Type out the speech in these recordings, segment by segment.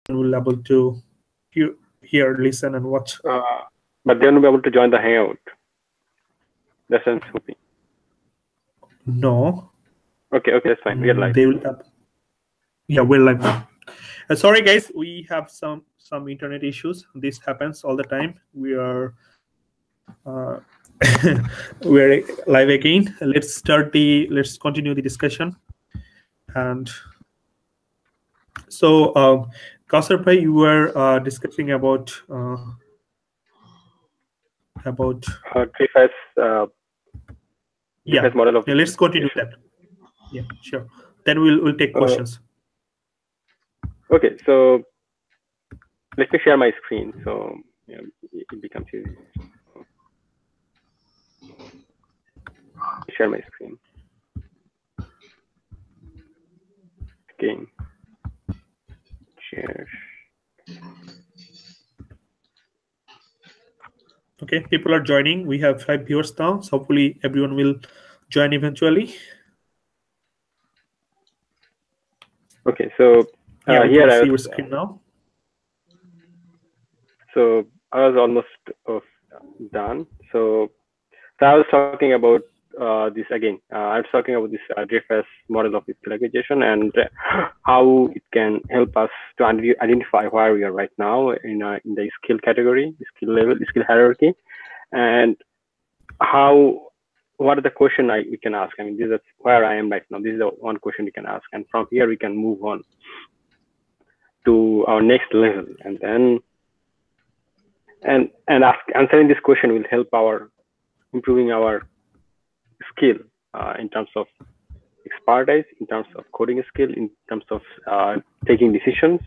will be able to hear, listen, and watch. But they won't be able to join the Hangout. That's what I'm hoping. No. Okay, that's fine. We are live. They will have. Yeah, we're live now. Sorry, guys, we have some internet issues. This happens all the time. We are we're live again. Let's continue the discussion. And so, Kausar bhai, you were discussing about Three-phase model of. Yeah, let's continue that. Yeah, sure. Then we'll take questions. Okay, so let me share my screen so it becomes easy. Share my screen again. Share. Okay, people are joining. We have 5 viewers now, so hopefully everyone will join eventually. Okay, so yeah, we here can I see your screen now. So I was almost done. So I was talking about this again. I was talking about this GFS model of skill aggregation and how it can help us to identify where we are right now in the skill category, skill level, skill hierarchy, and what are the question we can ask. I mean, this is where I am right now. This is the one question we can ask, and from here we can move on to our next level, and then answering this question will help improving our skill in terms of expertise, in terms of coding skill, in terms of taking decisions,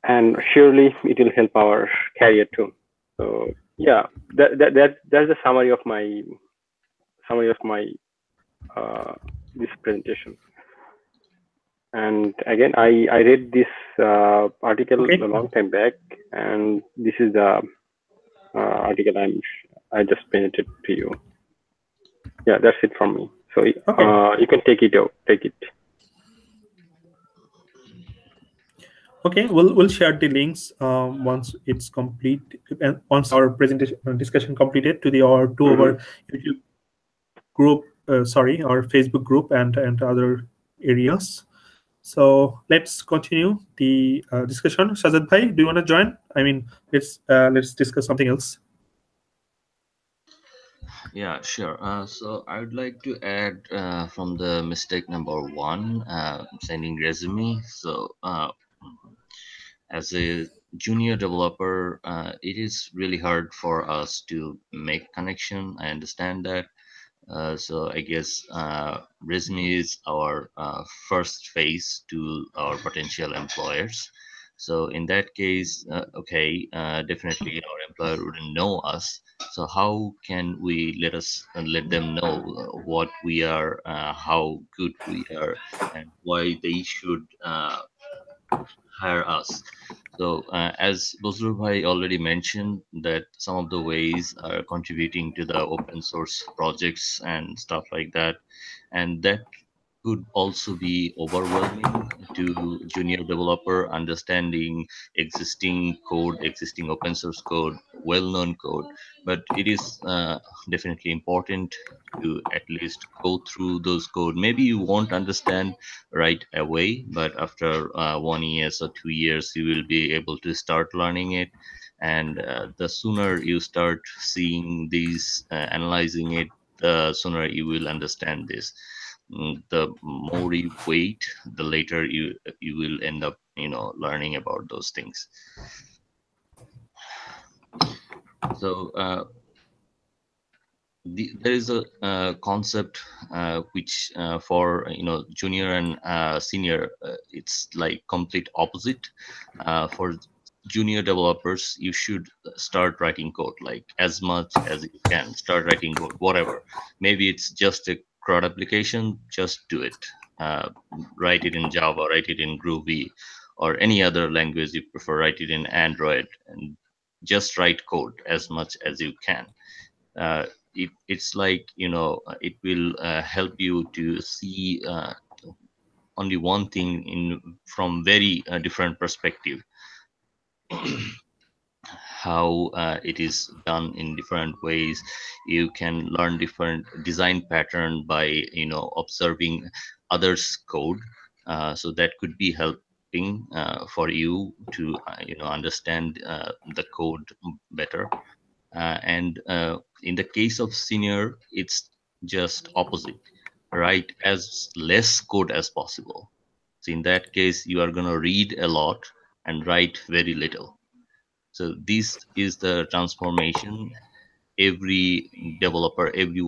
and surely it will help our career too. So yeah, that's the summary of my this presentation. And again, I read this article a long time back, and this is the article I just presented to you. Yeah, that's it from me. So you can take it. Okay, we'll share the links once it's complete, and once our presentation discussion completed to our YouTube group. Our Facebook group and other areas. So let's continue the discussion. Shazad bhai, do you want to join? I mean, let's discuss something else. Yeah, sure. So I would like to add from the mistake number 1, sending resume. So as a junior developer, it is really hard for us to make connection. I understand that. So I guess resume is our first phase to our potential employers. So in that case, definitely our employer wouldn't know us. So how can we let them know what we are, how good we are, and why they should hire us? So as Bosru Bhai already mentioned, that some of the ways are contributing to the open source projects and stuff like that, and that could also be overwhelming to junior developer understanding existing code, existing open source code, well-known code. But it is definitely important to at least go through those code. Maybe you won't understand right away, but after 1 year or 2 years, you will be able to start learning it. And the sooner you start seeing these, analyzing it, the sooner you will understand this. The more you wait, the later you will end up learning about those things. So there is a concept which for junior and senior, it's like complete opposite. For junior developers, you should start writing code, like as much as you can start writing code, whatever. Maybe it's just a CRUD application, just do it. Write it in Java, write it in Groovy, or any other language you prefer. Write it in Android, and just write code as much as you can. It's like it will help you to see only one thing in from very different perspective, how it is done in different ways. You can learn different design pattern by observing others code. So that could be helping for you to understand the code better. And in the case of senior, it's just opposite. Write as less code as possible. So in that case, you are going to read a lot and write very little. So this is the transformation every developer, every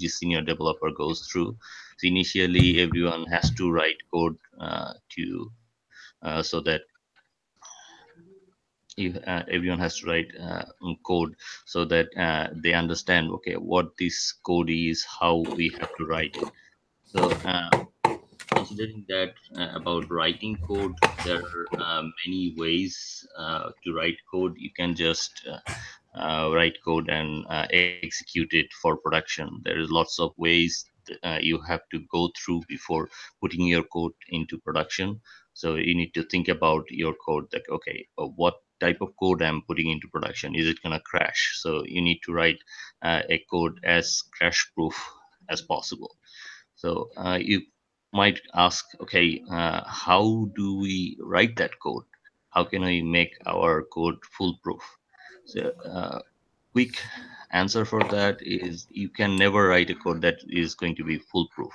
senior developer goes through. So initially, everyone has to write code to so that everyone has to write code so that they understand, okay, what this code is, how we have to write it. So considering that about writing code, there are many ways to write code. You can just write code and execute it for production. There is lots of ways you have to go through before putting your code into production. So you need to think about your code, like, okay, what type of code I'm putting into production, is it going to crash? So you need to write a code as crash proof as possible. So you might ask, okay, how do we write that code? How can we make our code foolproof? So quick answer for that is you can never write a code that is going to be foolproof.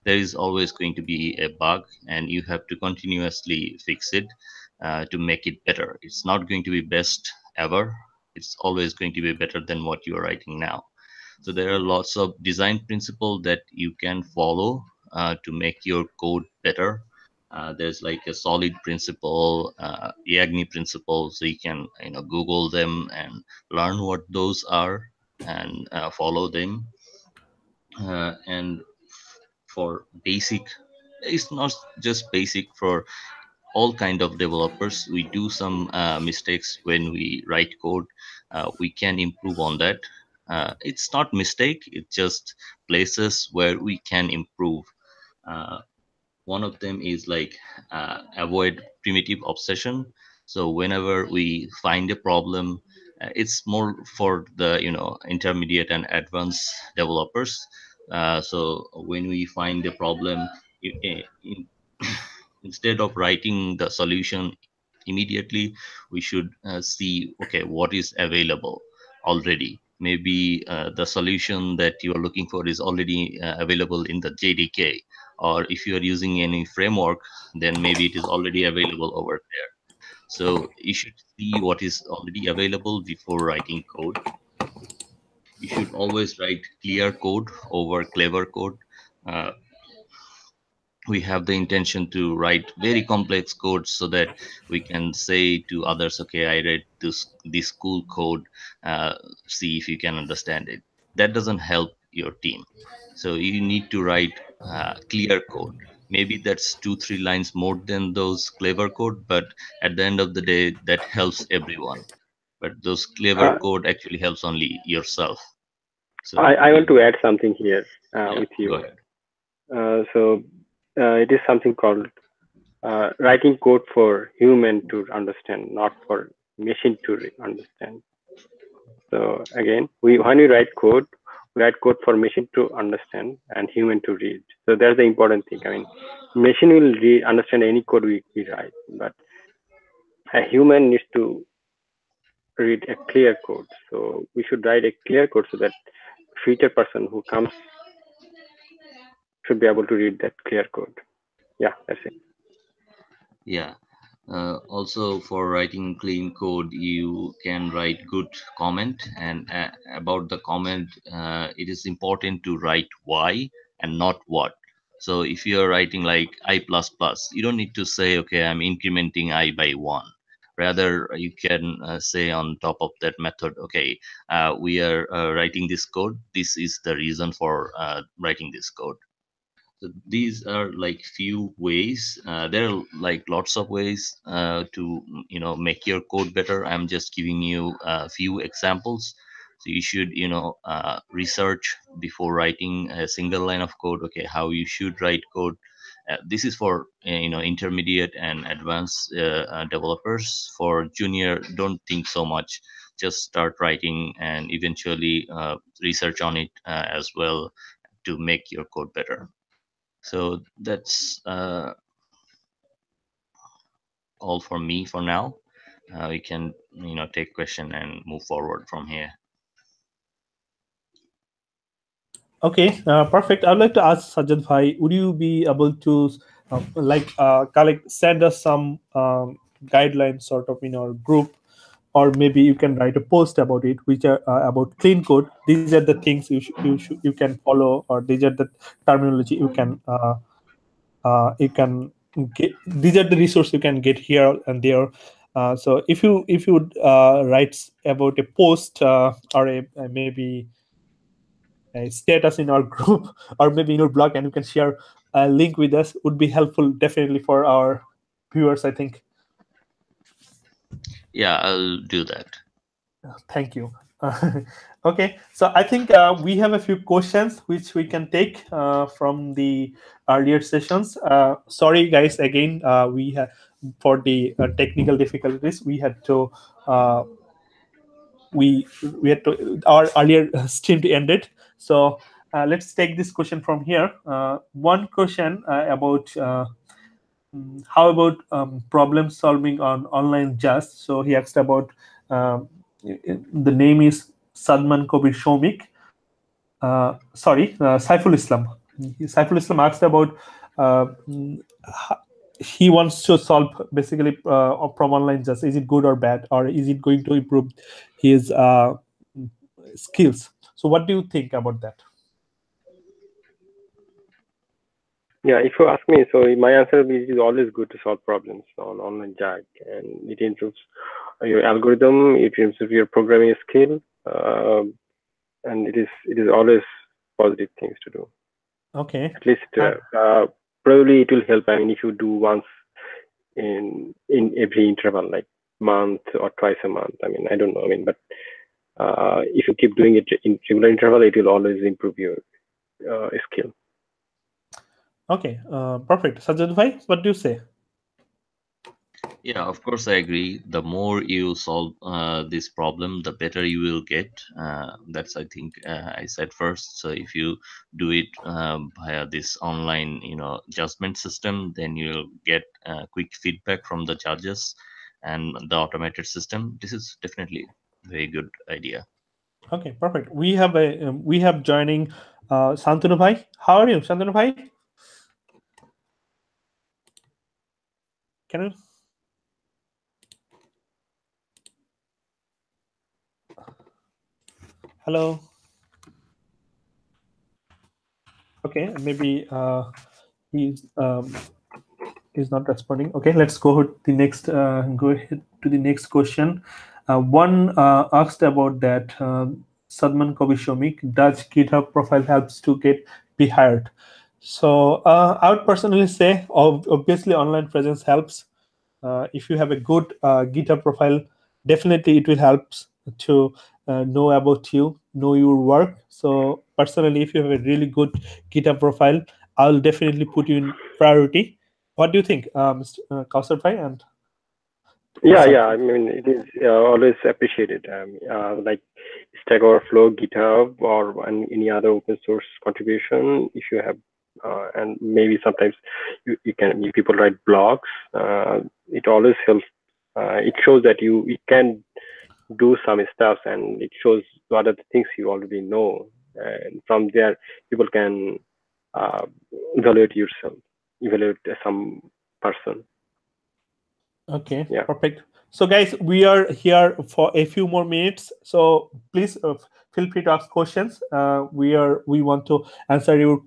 There is always going to be a bug, and you have to continuously fix it to make it better. It's not going to be best ever. It's always going to be better than what you are writing now. So there are lots of design principles that you can follow to make your code better. There's like a solid principle, Yagni principle, so you can Google them and learn what those are and follow them. And for basic, it's not just basic for all kind of developers. We do some mistakes when we write code. We can improve on that. It's not mistake, it's just places where we can improve. uh, One of them is like avoid primitive obsession. So whenever we find a problem, it's more for the intermediate and advanced developers. So when we find a problem, instead of writing the solution immediately, we should see, okay, what is available already. Maybe the solution that you are looking for is already available in the JDK, or if you are using any framework, then maybe it is already available over there. So you should see what is already available before writing code. You should always write clear code over clever code. uh, we have the intention to write very complex code so that we can say to others, okay, I read this cool code, uh, see if you can understand it. That doesn't help your team. So you need to write clear code. Maybe that's 2 3 lines more than those clever code, but at the end of the day, that helps everyone. But those clever Uh, code actually helps only yourself. So I want to add something here yeah, with go you. ahead. It is something called writing code for human to understand, not for machine to understand. So again, when we write code for machine to understand and human to read. So that's the important thing. I mean, machine will understand any code we write, but a human needs to read a clear code. So we should write a clear code so that future person who comes should be able to read that clear code. Yeah, that's it. Yeah. Also, for writing clean code, you can write good comment. And about the comment, it is important to write why and not what. So if you're writing like I plus plus, you don't need to say, okay, I'm incrementing I by one. Rather, you can say on top of that method, okay, we are writing this code. This is the reason for writing this code. So these are like few ways. There are like lots of ways to make your code better. I'm just giving you a few examples. So you should research before writing a single line of code. Okay, how you should write code, This is for intermediate and advanced developers. For junior, don't think so much. Just start writing and eventually research on it as well to make your code better. So that's all for me for now. We can take question and move forward from here. Okay, perfect. I'd like to ask Sajjad Bhai, would you be able to collect, send us some guidelines sort of in our group, or maybe you can write a post about it, which are about clean code. These are the things you can follow, or these are the terminology you can get. These are the resources you can get here and there. So if you write about a post or a maybe a status in our group or maybe in your blog, and you can share a link with us, would be helpful definitely for our viewers, I think. Yeah, I'll do that. Thank you. Okay, so I think we have a few questions which we can take from the earlier sessions. Sorry guys, again, we have, for the technical difficulties, we had to we had to, our earlier stream to end it. So let's take this question from here. One question about how about problem solving on online just. So he asked about the name is Sadman Kobir Shomik. Saiful Islam. Saiful Islam asked about uh, mm, he wants to solve basically from online just. Is it good or bad, or is it going to improve his skills? So what do you think about that? Yeah, if you ask me, so my answer will be it is always good to solve problems on online JAG, and it improves your algorithm, it improves your programming skill, and it is always positive things to do. Okay. At least probably it will help. I mean, if you do once in every interval, like month or twice a month. I mean, I don't know. I mean, but if you keep doing it in regular interval, it will always improve your skill. Okay, perfect. Sajjad Bhai, what do you say? Yeah, of course, I agree. The more you solve this problem, the better you will get. That's, I think, I said first. So if you do it via this online, judgment system, then you'll get quick feedback from the judges and the automated system. This is definitely a very good idea. Okay, perfect. We have joining Santanu Bhai. How are you, Santanu Bhai? Can you? Hello. Okay, maybe he's is not responding. Okay, let's go to the next. Go ahead to the next question. One asked about that. Sadman Kobishomik, does GitHub profile helps to get be hired? So I would personally say, obviously, online presence helps. If you have a good GitHub profile, definitely it will help to know about you, know your work. So personally, if you have a really good GitHub profile, I'll definitely put you in priority. What do you think, Mr. Kausar Bhai and Yeah. Santanu? I mean, it is always appreciated. Like Stack Overflow, GitHub, or any other open source contribution. If you have, and maybe sometimes people write blogs. It always helps. It shows that you can do some stuff, and it shows what are the things you already know, and from there people can uh, evaluate yourself, evaluate some person. Okay, Yeah. perfect. So, guys, we are here for a few more minutes. So, please feel free to ask questions. We want to answer you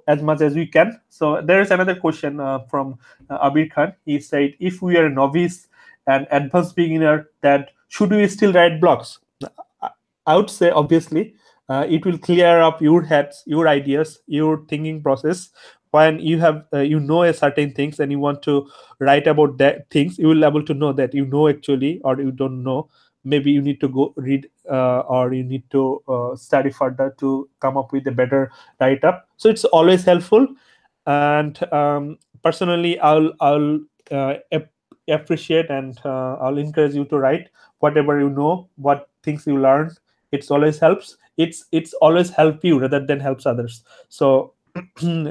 as much as we can. So, there is another question from Abir Khan. He said, "If we are a novice and advanced beginner, that should we still write blogs?" I I would say, obviously, it will clear up your heads, your ideas, your thinking process. When you have a certain things and you want to write about that things, you will be able to know that actually, or you don't know. Maybe you need to go read, or you need to study further to come up with a better write up. So it's always helpful. And personally, I'll appreciate, and I'll encourage you to write whatever you know, what things you learn. It's always helps. It's always help you rather than helps others. So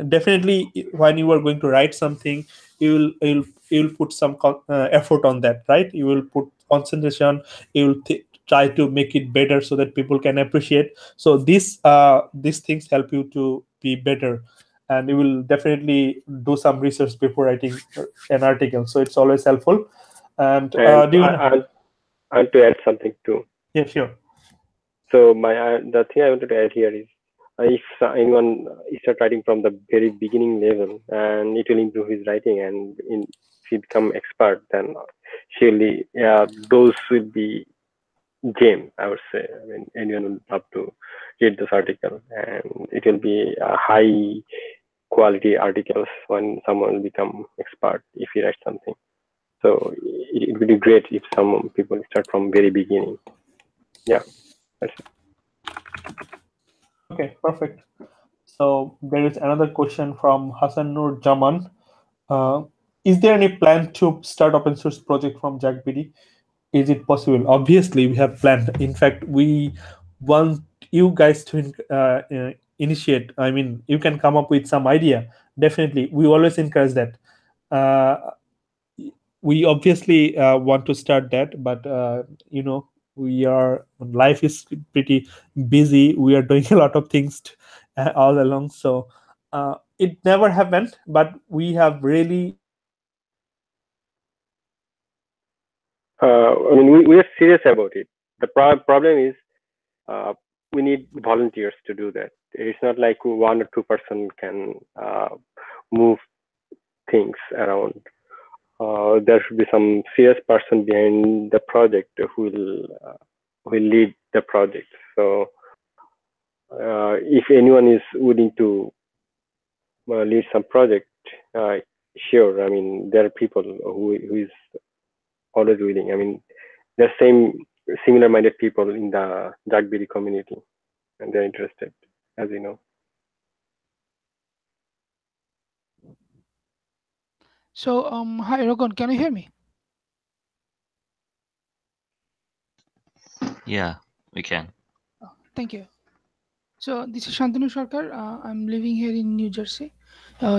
definitely, when you are going to write something, you'll put some effort on that, right? You will put concentration. You'll try to make it better so that people can appreciate. So these things help you to be better, and you will definitely do some research before writing an article. So it's always helpful. And And do you know? I want to add something too. Yeah, sure. So the thing I wanted to add here is, if anyone start writing from the very beginning level, and it will improve his writing, and if he become expert, then surely, yeah, those will be gem, I would say. I mean, anyone would love to read this article, and it will be a high quality articles when someone will become expert if he writes something. So it would be great if some people start from very beginning. Yeah, that's it. Okay, perfect. So there is another question from Hassan Nur Jaman. Uh, is there any plan to start open source project from JackBD? Is it possible? Obviously, we have planned. In fact, we want you guys to initiate. I mean, you can come up with some idea. Definitely, we always encourage that. Uh, we obviously want to start that, but we are life is pretty busy. We are doing a lot of things all along, so it never happened, but we have really I mean, we are serious about it. The problem is, uh, we need volunteers to do that. It's not like 1 or 2 person can move things around. There should be some serious person behind the project who will lead the project. So if anyone is willing to lead some project, uh, sure. I mean, there are people who is always willing. I mean, there's similar minded people in the Jagbiri community, and they're interested, as you know. So, hi, Rogan, can you hear me? Yeah, we can. Thank you. So, this is Shantanu Sarkar. I'm living here in New Jersey.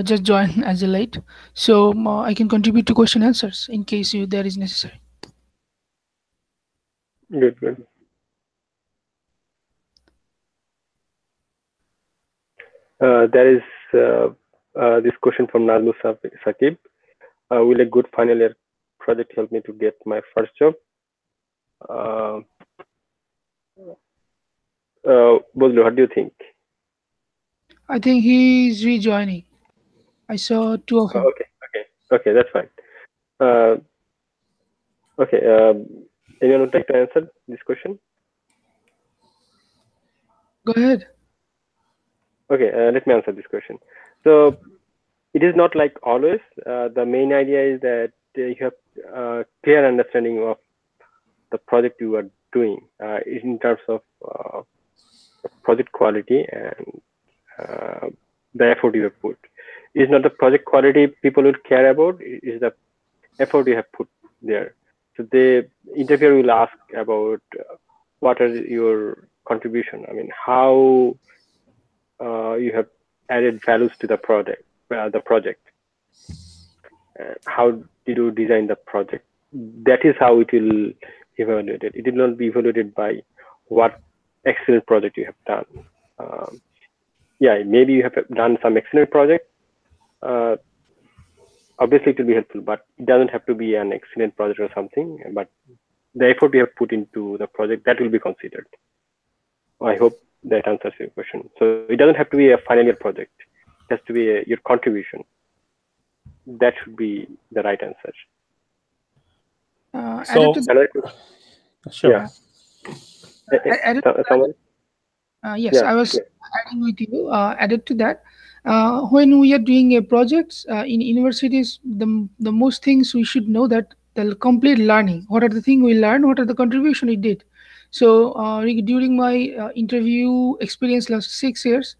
Just joined as a late, so I can contribute to question answers in case there is necessary. Good, good. There is this question from Nazmu Sakib. Will a good final year project help me to get my first job? Uh, Bodlu, what do you think? I think he's rejoining. I saw two of him. Okay, that's fine. Uh, okay, anyone would like to answer this question? Go ahead. Okay, let me answer this question. So it is not like always. The main idea is that you have clear understanding of the project you are doing in terms of project quality and uh, the effort you have put. It's not the project quality people will care about. It is the effort you have put there. So the interviewer will ask about what are your contribution. I mean, how you have added values to the project. How did you design the project? That is how it will evaluated. It will not be evaluated by what excellent project you have done. Yeah, maybe you have done some excellent project. Obviously, it will be helpful, but it doesn't have to be an excellent project or something. But the effort you have put into the project, that will be considered. I hope that answers your question. So it doesn't have to be a final year project. It has to be your contribution. That should be the right answer. Added to so that, Another question. sure. Yeah. added to that, Someone? yes, Yeah. I was Yeah. adding with you. Added to that, when we are doing a projects in universities, the most things we should know that the complete learning. What are the things we learned? What are the contribution we did? So during my interview experience last 6 years,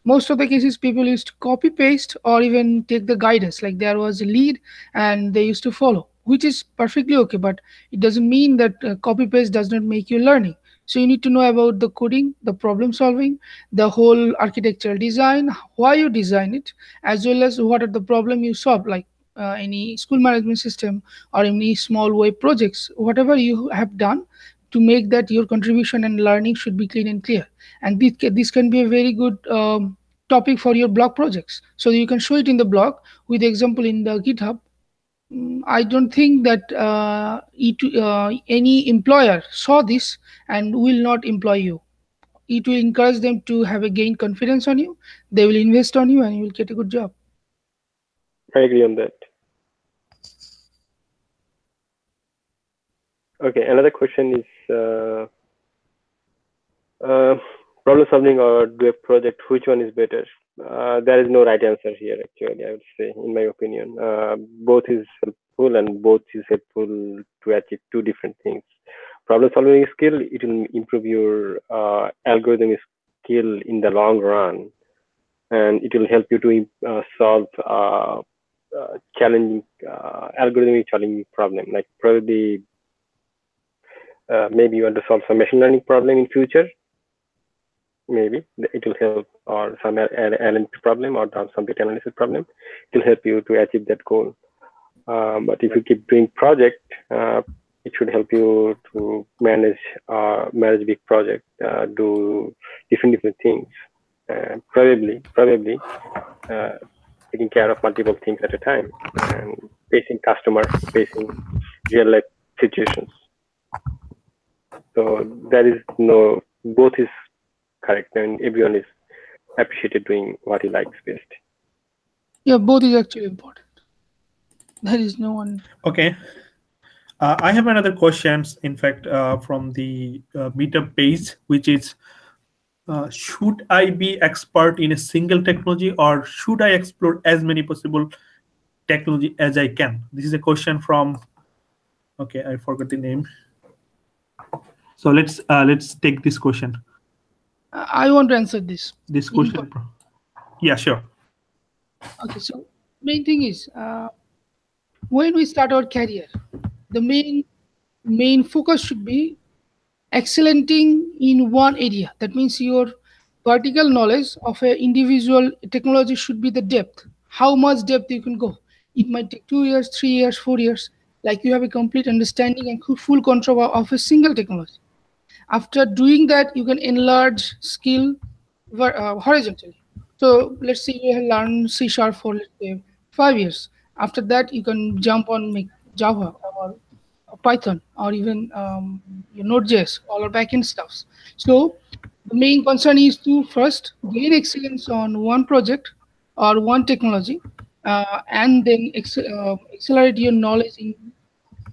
Most of the cases people used to copy paste or even take the guidance, like there was a lead and they used to follow, which is perfectly okay, but it doesn't mean that copy paste does not make you learning. So you need to know about the coding, the problem solving, the whole architectural design, why you design it, as well as what are the problem you solve, like any school management system or any small web projects, whatever you have done, to make that your contribution and learning should be clean and clear. And this can be a very good topic for your blog projects, so you can show it in the blog with example in the GitHub. I don't think that any employer saw this and will not employ you. It will encourage them to have a gain confidence on you. They will invest on you and you will get a good job. I agree on that. Okay, another question is problem solving or do a project, which one is better? There is no right answer here, actually, I would say, in my opinion. Both is helpful and both is helpful to achieve two different things. Problem solving skill, it will improve your algorithm skill in the long run, and it will help you to solve challenging algorithmic challenging problem. Like probably maybe you want to solve some machine learning problem in future, maybe it will help, or some LNP problem or some data analysis problem. It will help you to achieve that goal. But if you keep doing project, it should help you to manage big project, do different things, probably taking care of multiple things at a time and facing customer, facing real life situations. So there is no, both is correct, and everyone is appreciated doing what he likes best. Yeah, both is actually important. There is no one. Okay. I have another questions, in fact, from the meetup page, which is, should I be expert in a single technology, or should I explore as many possible technology as I can? This is a question from, okay, I forgot the name. So let's take this question. I want to answer this. This question. Yeah, sure. Okay, so main thing is when we start our career, the main focus should be excellenting in one area. That means your vertical knowledge of an individual technology should be the depth. How much depth you can go. It might take 2 years, 3 years, 4 years. Like you have a complete understanding and full control of a single technology. After doing that, you can enlarge skill horizontally. So let's say you have learned C# for, let's say, 5 years. After that, you can jump on make Java or Python or even your Node.js, all our backend stuffs. So the main concern is to first gain excellence on one project or one technology, and then accelerate your knowledge in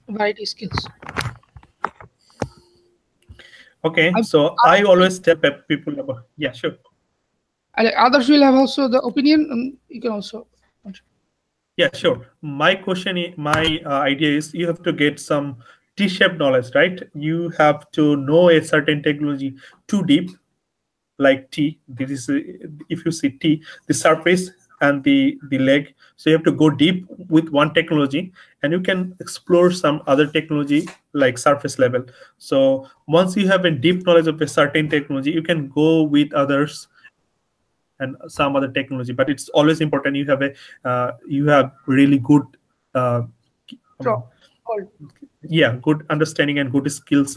variety skills. Okay, so I always tell people about, yeah, sure. Others will have also the opinion, and you can also. Yeah, sure. My question, my idea is, you have to get some T-shaped knowledge, right? You have to know a certain technology too deep, like T. This is, if you see T, the surface and the leg. So you have to go deep with one technology, and you can explore some other technology like surface level. So once you have a deep knowledge of a certain technology, you can go with others and some other technology. But it's always important you have really good good understanding and good skills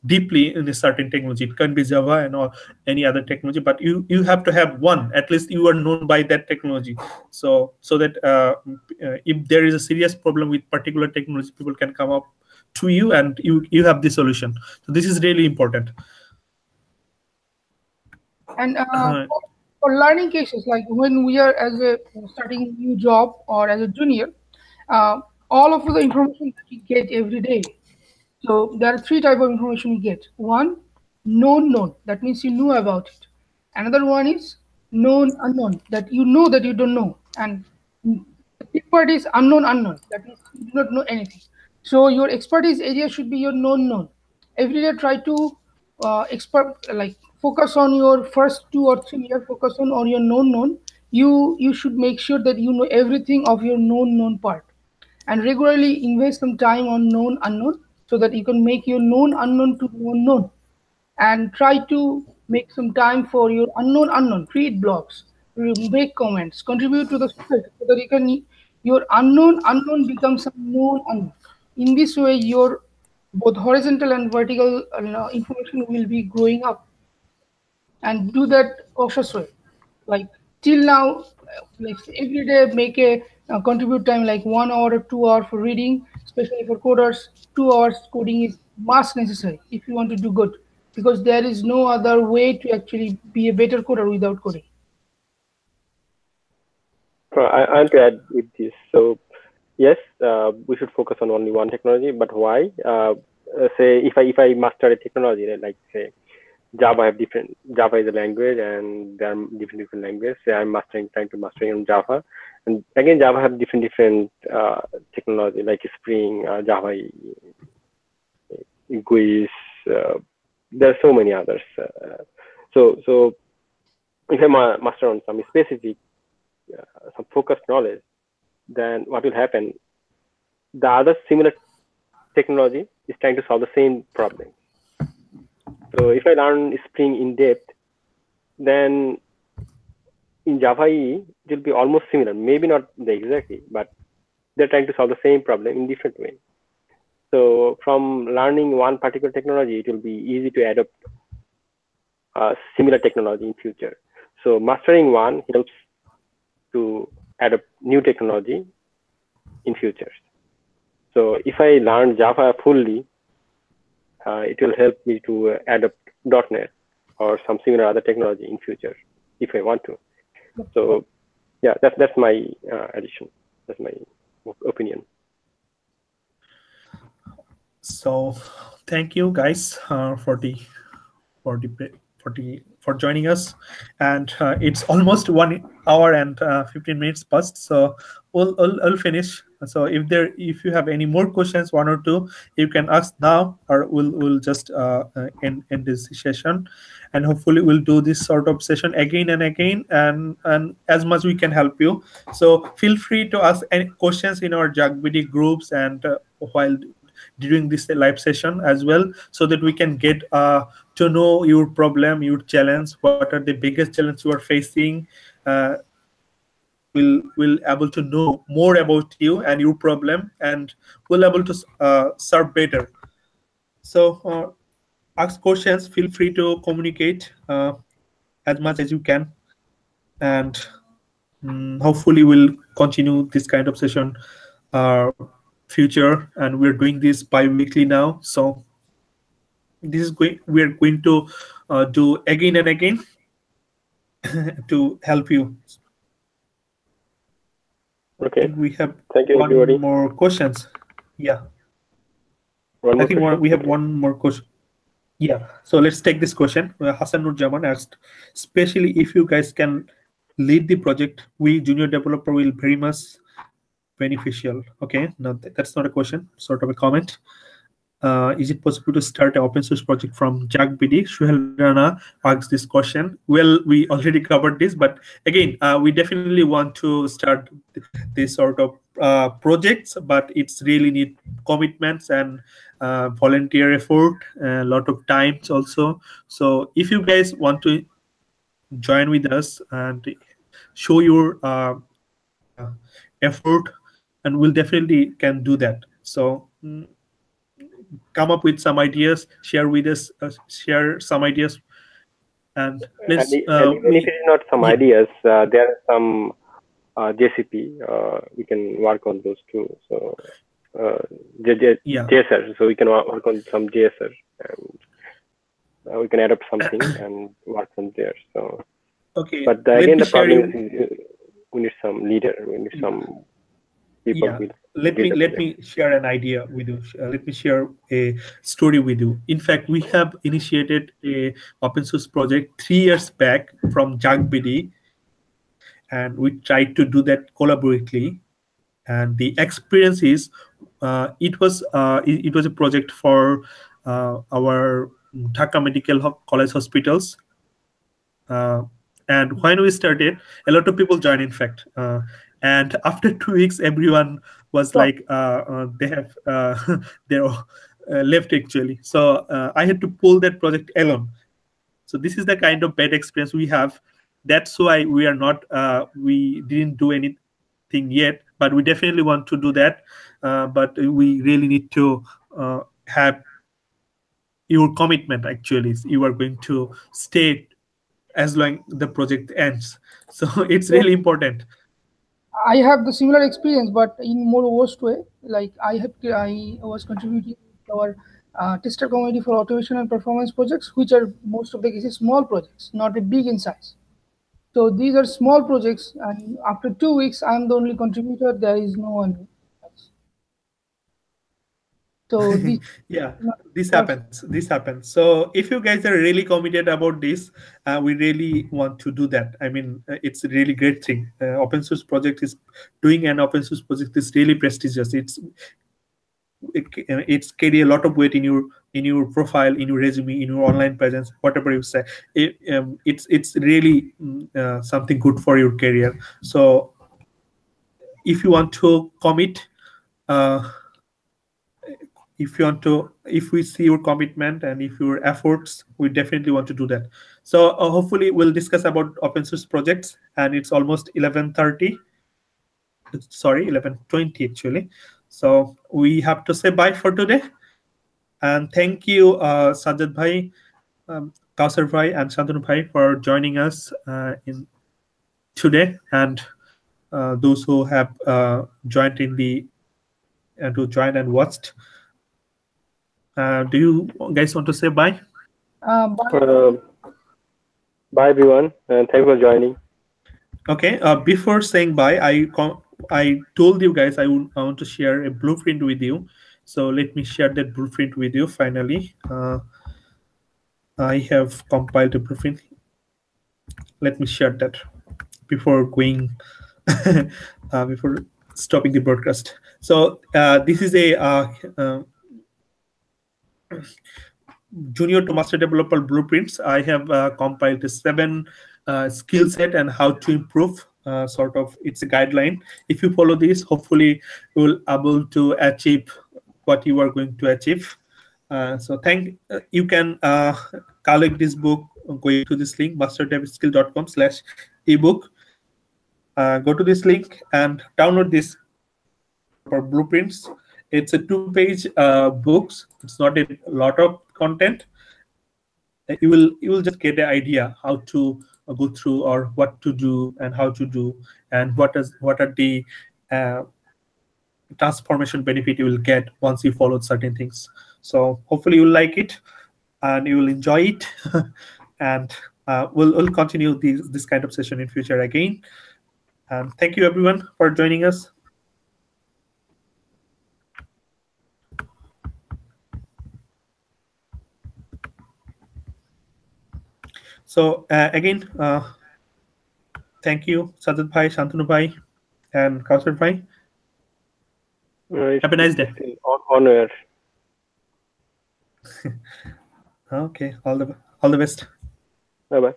deeply in a certain technology. It can be Java and or any other technology, but you have to have one, at least you are known by that technology, so that if there is a serious problem with particular technology, people can come up to you and you have the solution. So this is really important. And for learning cases, like when we are as a starting a new job or as a junior, all of the information that we get every day. So there are three types of information we get. One, known. That means you know about it. Another one is known unknown, that you know that you don't know. And the big part is unknown. That means you do not know anything. So your expertise area should be your known. Every day try to expert, like focus on your first 2 or 3 year, focus on your known. You should make sure that you know everything of your known part, and regularly invest some time on known unknown, so that you can make your known unknown to known, and try to make some time for your unknown. Create blogs, make comments, contribute to the society, so that you can, your unknown becomes a known unknown. In this way, your both horizontal and vertical information will be growing up, and do that cautious way. Like till now, like every day make a contribute time like 1 hour or 2 hour for reading, especially for coders. 2 hours coding is must necessary if you want to do good, because there is no other way to actually be a better coder without coding. I want to add with this. So yes, we should focus on only one technology. But why? Say if I master a technology, like say Java have different. Java is a language, and there are different languages. Say I'm trying to mastering on Java, and again Java have different technology like Spring, Java, GUIs. There are so many others. So if I master on some specific, some focused knowledge, then what will happen? The other similar technology is trying to solve the same problem. So if I learn Spring in depth, then in Java EE, it will be almost similar. Maybe not the exactly, but they're trying to solve the same problem in different way. So from learning one particular technology, it will be easy to adopt similar technology in future. So mastering one helps to adopt new technology in future. So if I learn Java fully, it will help me to adopt .NET or some similar other technology in future if I want to. So yeah, that's my addition. That's my opinion. So thank you guys for joining us, and it's almost 1 hour and 15 minutes past, so we'll finish. So if you have any more questions, one or two, you can ask now, or we'll just end this session, and hopefully we'll do this sort of session again and again, and as much we can help you. So feel free to ask any questions in our JagBD groups, and while during this live session as well, so that we can get to know your problem, your challenge, what are the biggest challenges you are facing. We'll able to know more about you and your problem, and we'll able to serve better. So ask questions, feel free to communicate as much as you can, and hopefully we'll continue this kind of session future, and we're doing this bi-weekly now. So this is we're going to do again and again to help you. Okay. We have Thank you, one everybody. more questions. Yeah. I think we have one more question. Yeah. So let's take this question. Hassan Nur Jaman asked, especially if you guys can lead the project, we junior developer will very much beneficial. Okay. No, that's not a question, sort of a comment. Is it possible to start an open source project from JagBD? Suhel Rana asks this question. Well, we already covered this, but again, we definitely want to start this sort of projects, but it's really need commitments and volunteer effort, a lot of times also. So if you guys want to join with us and show your effort, and we'll definitely can do that. So come up with some ideas, share with us, share some ideas, and let's. and even if it is not some ideas, there are some JCP. We can work on those too. So JSR. So we can work on some JSR, and we can adopt something and work on there. So okay. But again, the problem is we need some leader. We need some people. Yeah. Let me share an idea with you. Let me share a story with you. In fact, we have initiated a open source project 3 years back from JagBD, and we tried to do that collaboratively. And the experience is, it was a project for our Dhaka Medical College hospitals. And when we started, a lot of people joined, in fact. And after 2 weeks, everyone was Stop. like, they have they're left actually. So I had to pull that project alone. So this is the kind of bad experience we have. That's why we are not, we didn't do anything yet, but we definitely want to do that. But we really need to have your commitment. Actually, you are going to stay as long the project ends. So it's So really important. I have the similar experience, but in more worst way. Like I was contributing to our tester community for automation and performance projects, which are most of the cases small projects, not a big in size. So these are small projects, and after 2 weeks, I'm the only contributor. There is no one else. So this Yeah, not this works. happens. So if you guys are really committed about this, we really want to do that. I mean, it's a really great thing. Open source project is doing an open source project is really prestigious. It's carry a lot of weight in your profile, in your resume, in your online presence, whatever you say. It's really something good for your career. So if you want to commit, uh, if we see your commitment and if your efforts, we definitely want to do that. So hopefully we'll discuss about open source projects, and it's almost 11:30. Sorry, 11:20 actually. So we have to say bye for today. And thank you, Sajjad Bhai, Kausar Bhai, and Shantanu Bhai for joining us in today, and those who have joined in the to join and watched. Do you guys want to say bye? But Uh, Bye everyone, and thanks for joining. Okay. Before saying bye, I told you guys I want to share a blueprint with you. So let me share that blueprint with you. Finally, I have compiled a blueprint. Let me share that before going before stopping the broadcast. So this is a junior to master developer blueprints. I have compiled a 7 skill set and how to improve. Sort of, it's a guideline. If you follow this, hopefully you will able to achieve what you are going to achieve. So you can collect this book going to this link, masterdevskill.com/ebook. Go to this link and download this developer blueprints. It's a 2-page books. It's not a lot of content. You will just get an idea how to go through, or what to do and how to do, and what are the uh, transformation benefit you will get once you follow certain things. So hopefully you will like it and you will enjoy it. And we'll continue this kind of session in future again. And thank you everyone for joining us. So again, thank you, Sajjad Bhai, Shantanu Bhai, and Kausar Bhai. Have a nice day. On air. Okay, all the best. Bye bye.